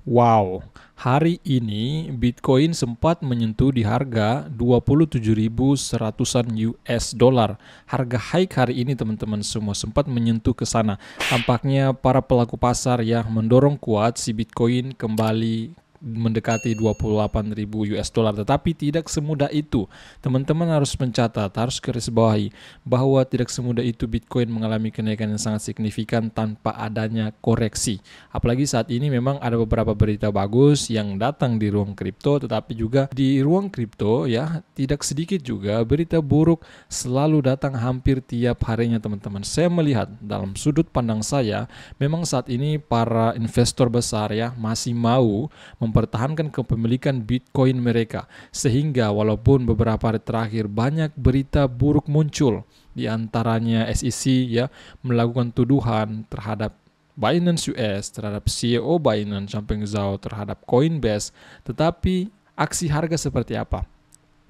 Wow, hari ini Bitcoin sempat menyentuh di harga 27.100-an US dollar. Harga high hari ini teman-teman semua sempat menyentuh ke sana. Tampaknya para pelaku pasar yang mendorong kuat si Bitcoin kembali mendekati 28.000 US dollar, tetapi tidak semudah itu. Teman-teman harus mencatat, harus garis bawahi bahwa tidak semudah itu Bitcoin mengalami kenaikan yang sangat signifikan tanpa adanya koreksi. Apalagi saat ini memang ada beberapa berita bagus yang datang di ruang kripto, tetapi juga di ruang kripto ya tidak sedikit juga berita buruk selalu datang hampir tiap harinya teman-teman. Saya melihat dalam sudut pandang saya, memang saat ini para investor besar ya masih mau mempertahankan kepemilikan Bitcoin mereka, sehingga walaupun beberapa hari terakhir banyak berita buruk muncul, di antaranya SEC ya melakukan tuduhan terhadap Binance US, terhadap CEO Binance, Changpeng Zhao, terhadap Coinbase, tetapi aksi harga seperti apa?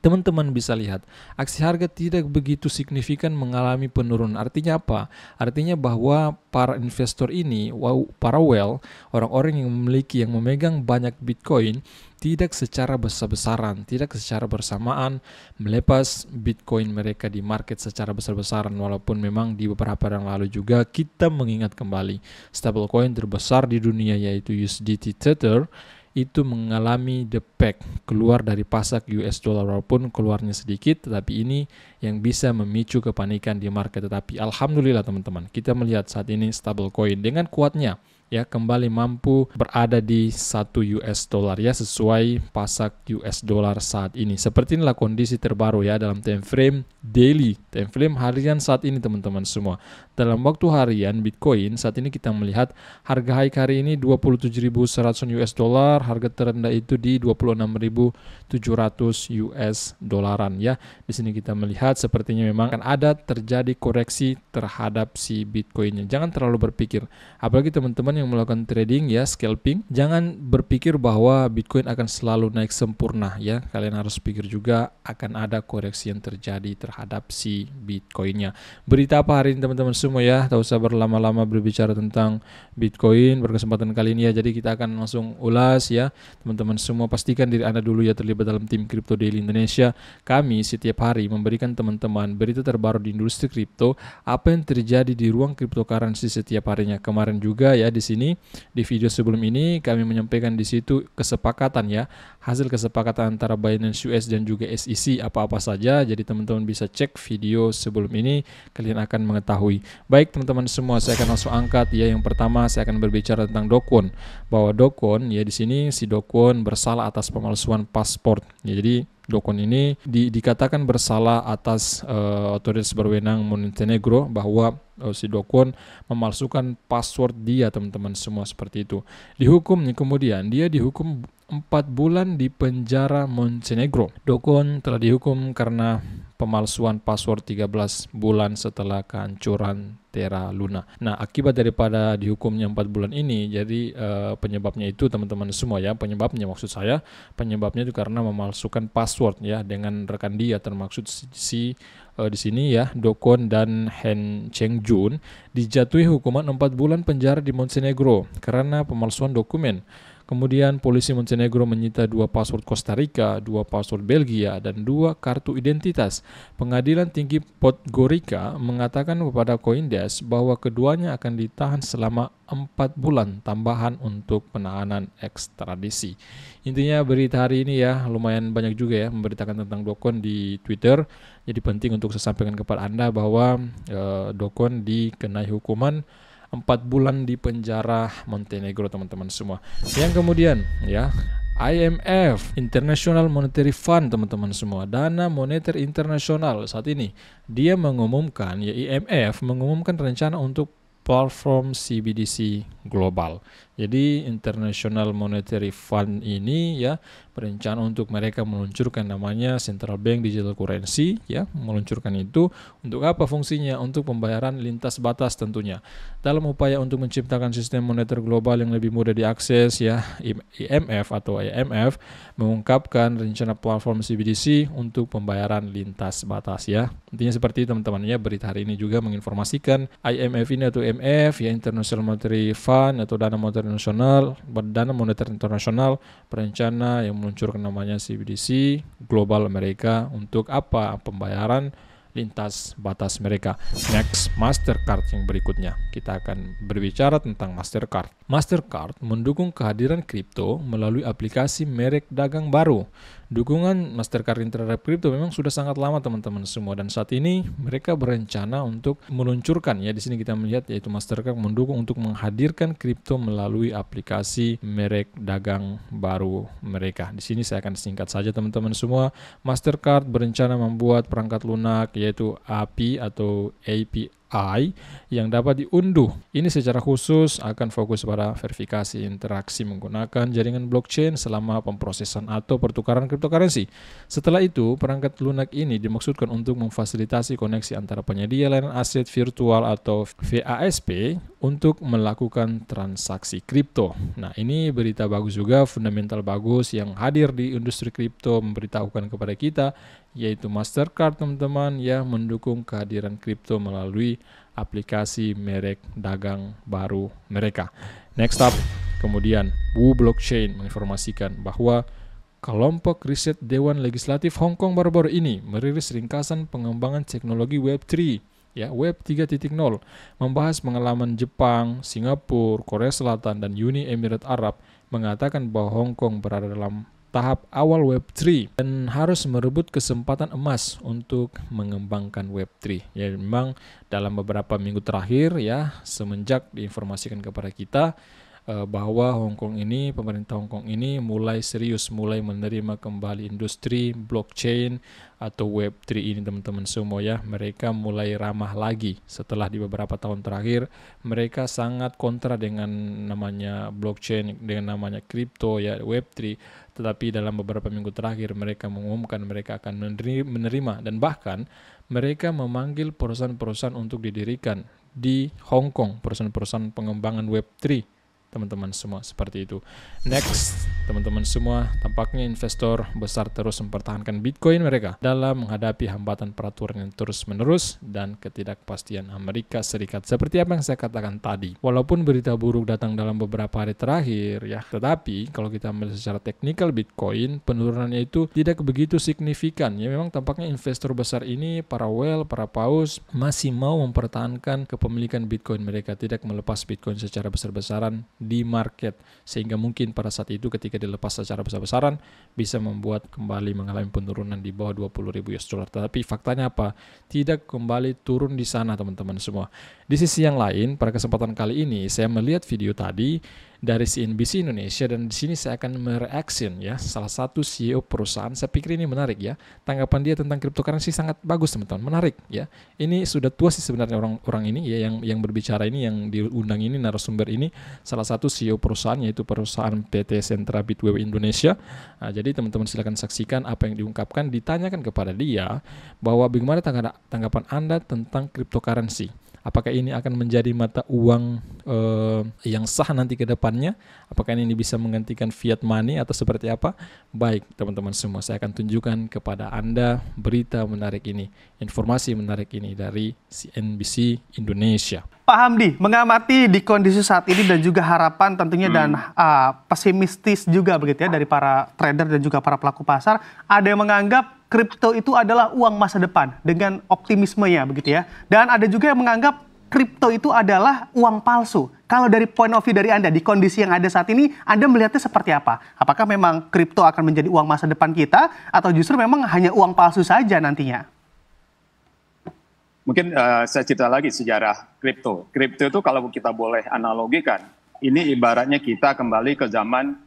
Teman-teman bisa lihat, aksi harga tidak begitu signifikan mengalami penurunan. Artinya apa? Artinya bahwa para investor ini, para whale, orang-orang yang memiliki, yang memegang banyak Bitcoin, tidak secara besar-besaran, tidak secara bersamaan melepas Bitcoin mereka di market secara besar-besaran. Walaupun memang di beberapa yang lalu juga kita mengingat kembali stablecoin terbesar di dunia yaitu USDT Tether itu mengalami depek keluar dari pasak US dollar, walaupun keluarnya sedikit, tetapi ini yang bisa memicu kepanikan di market. Tetapi alhamdulillah teman-teman, kita melihat saat ini stablecoin dengan kuatnya ya kembali mampu berada di 1 US dollar ya sesuai pasak US dollar saat ini. Seperti inilah kondisi terbaru ya dalam time frame daily, time frame harian saat ini teman-teman semua. Dalam waktu harian Bitcoin saat ini kita melihat harga high hari ini 27.100 US dollar, harga terendah itu di 26.700 US dolaran ya. Di sini kita melihat sepertinya memang akan ada terjadi koreksi terhadap si Bitcoinnya. Jangan terlalu berpikir, apalagi teman-teman yang melakukan trading ya, scalping, jangan berpikir bahwa Bitcoin akan selalu naik sempurna ya. Kalian harus pikir juga akan ada koreksi yang terjadi terhadap si Bitcoinnya. Berita apa hari ini teman-teman semua ya, tak usah berlama-lama berbicara tentang Bitcoin berkesempatan kali ini ya. Jadi kita akan langsung ulas ya. Teman-teman semua pastikan diri Anda dulu ya terlibat dalam tim Crypto Daily Indonesia. Kami setiap hari memberikan teman-teman berita terbaru di industri kripto, apa yang terjadi di ruang cryptocurrency setiap harinya. Kemarin juga ya di sini di video sebelum ini kami menyampaikan di situ kesepakatan ya, hasil kesepakatan antara Binance US dan juga SEC apa-apa saja. Jadi teman-teman bisa cek video sebelum ini, kalian akan mengetahui. Baik teman-teman semua, saya akan langsung angkat ya. Yang pertama saya akan berbicara tentang Do Kwon, bahwa Do Kwon ya di sini si Do Kwon bersalah atas pemalsuan paspor. Ya, jadi Do Kwon ini dikatakan bersalah atas otoritas berwenang Montenegro bahwa si Do Kwon memalsukan password dia teman-teman semua seperti itu. Dihukum nih, kemudian dia dihukum 4 bulan di penjara Montenegro. Do Kwon telah dihukum karena pemalsuan password 13 bulan setelah kehancuran Terra Luna. Nah, akibat daripada dihukumnya 4 bulan ini, jadi penyebabnya itu teman-teman semua ya, penyebabnya maksud saya, penyebabnya itu karena memalsukan password ya dengan rekan dia, termaksud di sini ya Do Kwon dan Han Cheng Jun dijatuhi hukuman 4 bulan penjara di Montenegro karena pemalsuan dokumen. Kemudian polisi Montenegro menyita 2 paspor Costa Rica, 2 paspor Belgia, dan 2 kartu identitas. Pengadilan Tinggi Podgorica mengatakan kepada Coindesk bahwa keduanya akan ditahan selama 4 bulan tambahan untuk penahanan ekstradisi. Intinya berita hari ini ya lumayan banyak juga ya memberitakan tentang Do Kwon di Twitter. Jadi penting untuk saya sampaikan kepada Anda bahwa Do Kwon dikenai hukuman 4 bulan di penjara Montenegro teman-teman semua. Yang kemudian ya, IMF, International Monetary Fund teman-teman semua, Dana Moneter Internasional saat ini dia mengumumkan ya, IMF mengumumkan rencana untuk platform CBDC global. Jadi International Monetary Fund ini ya berencana untuk mereka meluncurkan namanya Central Bank Digital Currency ya, meluncurkan itu untuk apa fungsinya? Untuk pembayaran lintas batas tentunya. Dalam upaya untuk menciptakan sistem moneter global yang lebih mudah diakses ya, IMF atau IMF mengungkapkan rencana platform CBDC untuk pembayaran lintas batas ya. Intinya seperti itu teman-teman ya. Berita hari ini juga menginformasikan IMF ini atau IMF ya, International Monetary Fund atau Dana Moneter Internasional, Badan Moneter Internasional berencana yang meluncurkan namanya CBDC Global mereka untuk apa? Pembayaran lintas batas mereka. Next, Mastercard yang berikutnya. Kita akan berbicara tentang Mastercard. Mastercard mendukung kehadiran kripto melalui aplikasi merek dagang baru. Dukungan Mastercard terhadap kripto memang sudah sangat lama teman-teman semua, dan saat ini mereka berencana untuk meluncurkan, ya di sini kita melihat yaitu Mastercard mendukung untuk menghadirkan kripto melalui aplikasi merek dagang baru mereka. Di sini saya akan singkat saja teman-teman semua. Mastercard berencana membuat perangkat lunak yaitu API atau API yang dapat diunduh. Ini secara khusus akan fokus pada verifikasi interaksi menggunakan jaringan blockchain selama pemrosesan atau pertukaran cryptocurrency. Setelah itu, perangkat lunak ini dimaksudkan untuk memfasilitasi koneksi antara penyedia layanan aset virtual atau VASP untuk melakukan transaksi kripto. Nah, ini berita bagus juga, fundamental bagus yang hadir di industri kripto memberitahukan kepada kita, yaitu Mastercard teman-teman ya mendukung kehadiran kripto melalui aplikasi merek dagang baru mereka. Next up, kemudian Wu Blockchain menginformasikan bahwa kelompok riset Dewan Legislatif Hong Kong baru-baru ini merilis ringkasan pengembangan teknologi Web3 ya Web 3.0, membahas pengalaman Jepang, Singapura, Korea Selatan, dan Uni Emirat Arab, mengatakan bahwa Hong Kong berada dalam tahap awal Web3 dan harus merebut kesempatan emas untuk mengembangkan Web3. Ya memang dalam beberapa minggu terakhir ya semenjak diinformasikan kepada kita bahwa pemerintah Hong Kong ini mulai menerima kembali industri blockchain atau Web3 ini teman-teman semua ya. Mereka mulai ramah lagi setelah di beberapa tahun terakhir mereka sangat kontra dengan namanya blockchain, dengan namanya kripto ya Web3. Tetapi dalam beberapa minggu terakhir mereka mengumumkan mereka akan menerima dan bahkan mereka memanggil perusahaan-perusahaan untuk didirikan di Hong Kong, perusahaan-perusahaan pengembangan Web3. Teman-teman semua seperti itu. Next, teman-teman semua, tampaknya investor besar terus mempertahankan Bitcoin mereka dalam menghadapi hambatan peraturan yang terus-menerus dan ketidakpastian Amerika Serikat. Seperti apa yang saya katakan tadi, walaupun berita buruk datang dalam beberapa hari terakhir ya, tetapi kalau kita melihat secara teknikal Bitcoin, penurunannya itu tidak begitu signifikan. Ya memang tampaknya investor besar ini, para whale, para paus masih mau mempertahankan kepemilikan Bitcoin mereka, tidak melepas Bitcoin secara besar-besaran di market, sehingga mungkin pada saat itu ketika dilepas secara besar-besaran bisa membuat kembali mengalami penurunan di bawah 20.000 US dollar. Tetapi faktanya apa? Tidak kembali turun di sana teman-teman semua. Di sisi yang lain, pada kesempatan kali ini saya melihat video tadi dari CNBC Indonesia dan di sini saya akan mereaction ya salah satu CEO perusahaan. Saya pikir ini menarik ya. Tanggapan dia tentang cryptocurrency sangat bagus teman-teman, menarik ya. Ini sudah tua sih sebenarnya orang ini ya yang berbicara ini, yang diundang ini, narasumber ini salah satu CEO perusahaan, yaitu perusahaan PT Sentra Bitway Indonesia. Nah, jadi teman-teman silakan saksikan apa yang diungkapkan. Ditanyakan kepada dia bahwa bagaimana tanggapan Anda tentang cryptocurrency. Apakah ini akan menjadi mata uang yang sah nanti ke depannya? Apakah ini bisa menggantikan fiat money atau seperti apa? Baik teman-teman semua, saya akan tunjukkan kepada Anda berita menarik ini, informasi menarik ini dari CNBC Indonesia. Pak Hamdi, mengamati di kondisi saat ini dan juga harapan tentunya dan pesimistis juga begitu ya dari para trader dan juga para pelaku pasar, ada yang menganggap kripto itu adalah uang masa depan dengan optimismenya begitu ya. Dan ada juga yang menganggap kripto itu adalah uang palsu. Kalau dari point of view dari Anda, di kondisi yang ada saat ini, Anda melihatnya seperti apa? Apakah memang kripto akan menjadi uang masa depan kita atau justru memang hanya uang palsu saja nantinya? Mungkin saya cerita lagi sejarah kripto. Kripto itu kalau kita boleh analogikan, ini ibaratnya kita kembali ke zaman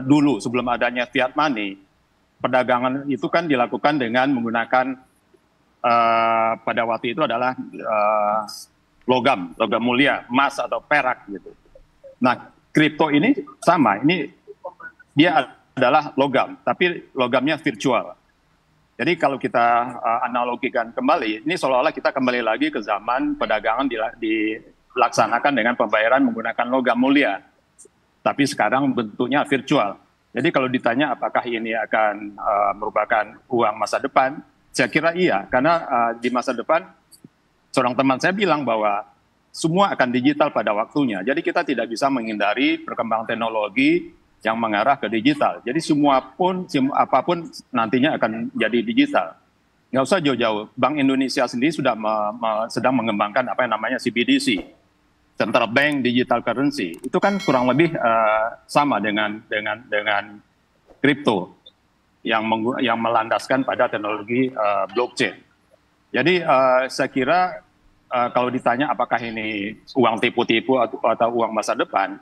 dulu sebelum adanya fiat money. Perdagangan itu kan dilakukan dengan menggunakan pada waktu itu adalah logam mulia, emas atau perak gitu. Nah, kripto ini sama, ini dia adalah logam, tapi logamnya virtual. Jadi kalau kita analogikan kembali, ini seolah-olah kita kembali lagi ke zaman perdagangan dilaksanakan dengan pembayaran menggunakan logam mulia, tapi sekarang bentuknya virtual. Jadi kalau ditanya apakah ini akan merupakan uang masa depan, saya kira iya. Karena di masa depan, seorang teman saya bilang bahwa semua akan digital pada waktunya. Jadi kita tidak bisa menghindari perkembangan teknologi yang mengarah ke digital. Jadi apapun nantinya akan jadi digital. Nggak usah jauh-jauh. Bank Indonesia sendiri sudah sedang mengembangkan apa yang namanya CBDC, Central Bank Digital Currency. Itu kan kurang lebih sama dengan kripto yang melandaskan pada teknologi blockchain. Jadi saya kira kalau ditanya apakah ini uang tipu-tipu atau uang masa depan,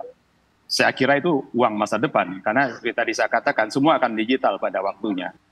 saya kira itu uang masa depan. Karena seperti tadi saya katakan, semua akan digital pada waktunya.